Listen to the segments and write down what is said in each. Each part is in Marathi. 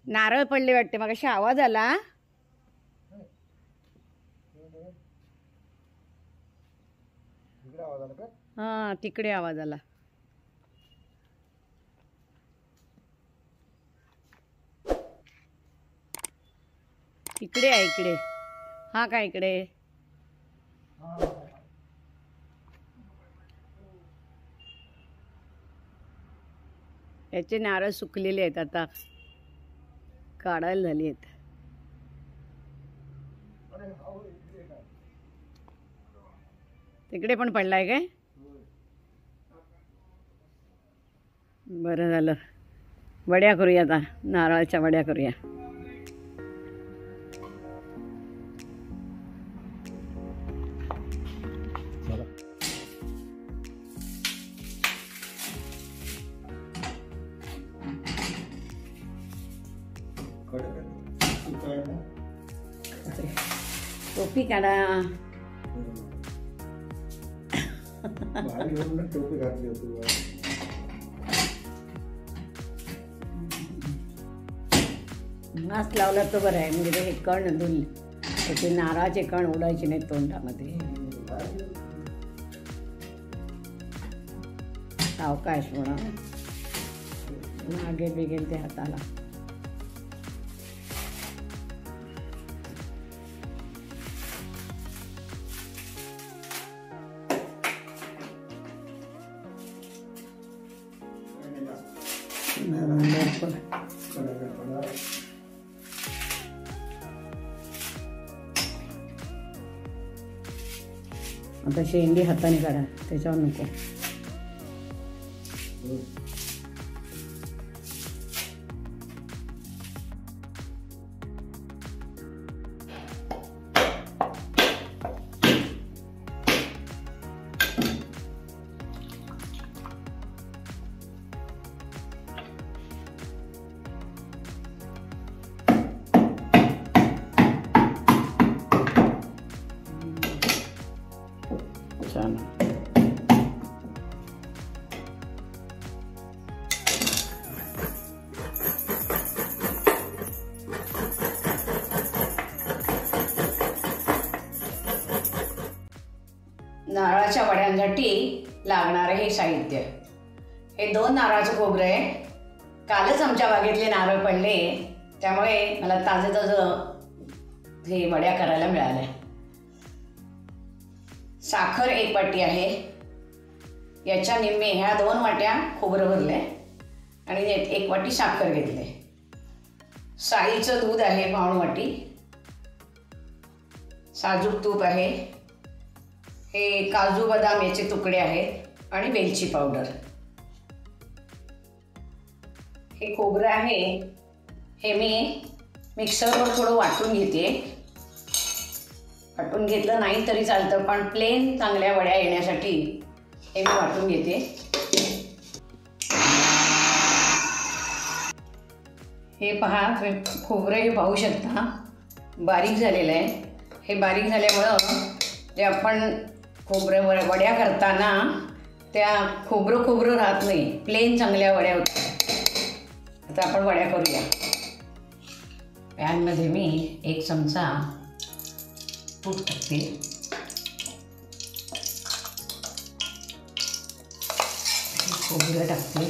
नारळ पडले वाटते, मग अशी आवाज आला. हा तिकडे आवाज आला. इकडे आहे इकडे. हा का इकडे. याचे नारळ सुकलेले आहेत, आता काढायला झाली आहेत. तिकडे पण पडलाय काय. बरं झालं. वड्या करूया आता, नारळाच्या वड्या करूया. टोपी काढा. मास्क लावला तर बरं आहे, म्हणजे हे कण धुल त्याचे नारळाचे कण उडायचे नाही तोंडामध्ये. अवकाश म्हणा मागे बिगेल ते हाताला. आता शेंडी हाताने काढा, त्याच्यावर नको. नारळाच्या वड्यांसाठी लागणारे हे साहित्य. हे 2 नारळाचं खोबरं आहे. कालच आमच्या बागेतले नारळ पडले, त्यामुळे मला ताजं ताजं हे वड्या करायला मिळाल्या. साखर 1 वाटी आहे. याच्या निम्मे ह्या 2 वाट्या खोबरं भरले आणि 1 वाटी साखर घेतले. साईचं दूध आहे 1 वाटी. साजूक तूप आहे. हे काजू बदाम याचे तुकडे आहेत आणि वेलची पावडर. हे खोबरं आहे, हे मी मिक्सरवर थोडं वाटून घेते. वाटून घेतलं नाही तरी चालतं, पण प्लेन चांगल्या वड्या येण्यासाठी हे मी वाटून घेते. हे पहा, खोबरं हे पाहू शकता बारीक झालेलं आहे. हे बारीक झाल्यामुळं जे आपण खोबरं वड्या करताना त्या खोबरं राहत नाही, प्लेन चांगल्या वड्या होतात. आता आपण वड्या करूया. पॅनमध्ये मी 1 चमचा तूप टाकते. खोबरं टाकते.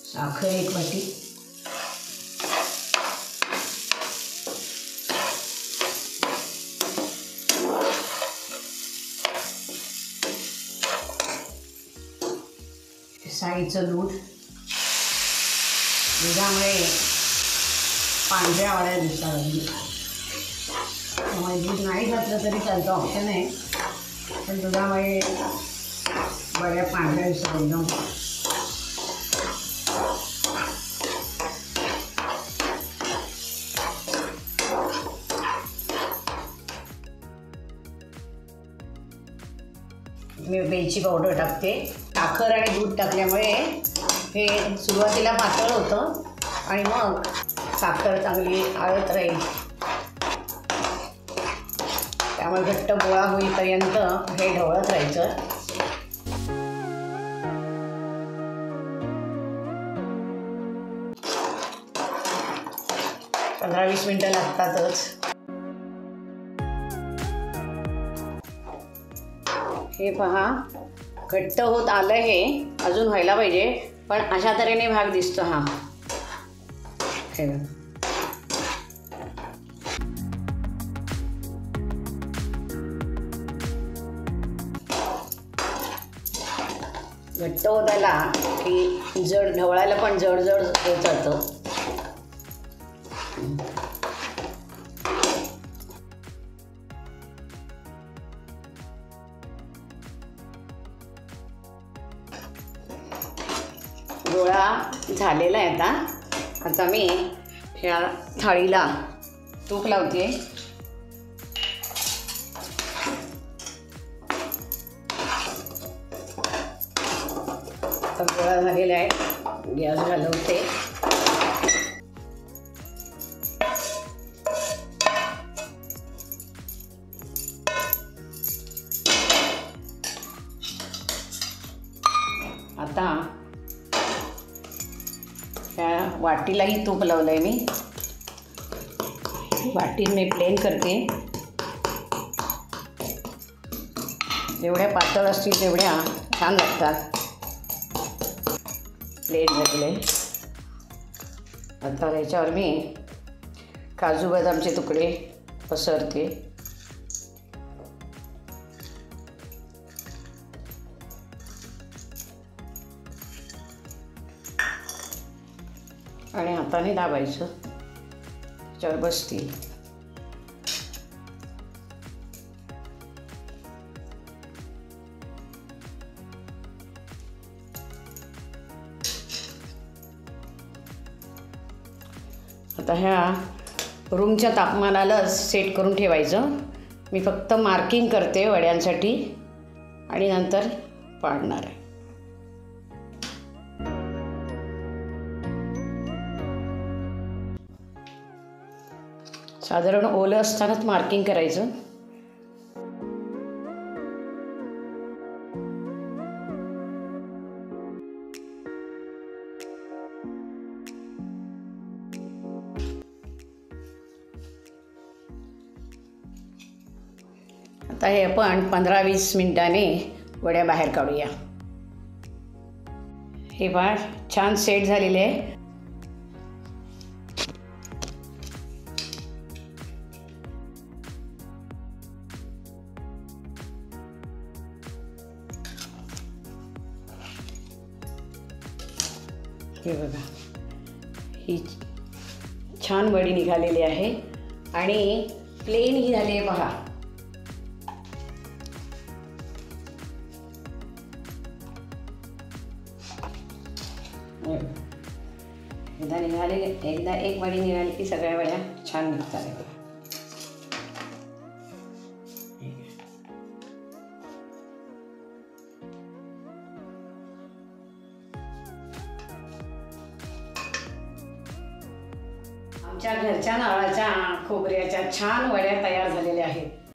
साखर 1 वाटी. साईचं दूध. दुधामुळे पांढऱ्या वड्या दिसतात. त्यामुळे दूध नाही घातलं तरी चालतं, ऑप्शन आहे, पण दुधामुळे वड्या पांढऱ्या दिसतात एकदम. मी वेलची पावडर टाकते. साखर आणि दूध टाकल्यामुळे हे सुरुवातीला पातळ होतं आणि मग साखर चांगली आळत राहील. त्यामुळे घट्ट गोळा होईपर्यंत हे ढवळत राहायचं. 15-20 मिनटं लागतातच. हे पहा, घट्ट होत आलं, हे अजून व्हायला पाहिजे, पण अशा तऱ्हेने भाग दिसतो हा. हे घट्ट होत आला की जड ढवळायला पण जड जड होत जातं. गोळा झालेला आहे. आता मी ह्या थाळीला तूप लावते. गोळा झालेला आहे. गॅस घालवते. आता ह्या वाटीलाही तूप लावलं आहे मी. वाटीत मी प्लेन करते. जेवढ्या पातळ असतील तेवढ्या छान लागतात. प्लेन झालेले. आता ह्याच्यावर मी काजू बदामचे तुकडे पसरते. आणि हाताने दाबायचं, त्याच्यावर बसतील. आता ह्या रूमच्या तापमानालाच सेट करून ठेवायचं. मी फक्त मार्किंग करते वड्यांसाठी आणि नंतर पाडणार आहे. साधारण ओलं असतानाच मार्किंग करायचं. आता हे आपण 15-20 मिनिटांनी वड्या बाहेर काढूया. हे पहा, छान सेट झालेले आहे. हे बघा, ही छान वडी निघालेली आहे आणि प्लेन ही झाली आहे. पहा, एकदा एक वडी निघाली की सगळ्या वड्या छान निघतात. आमच्या घरच्या नारळाच्या खोबऱ्याच्या छान वड्या तयार झालेल्या आहेत.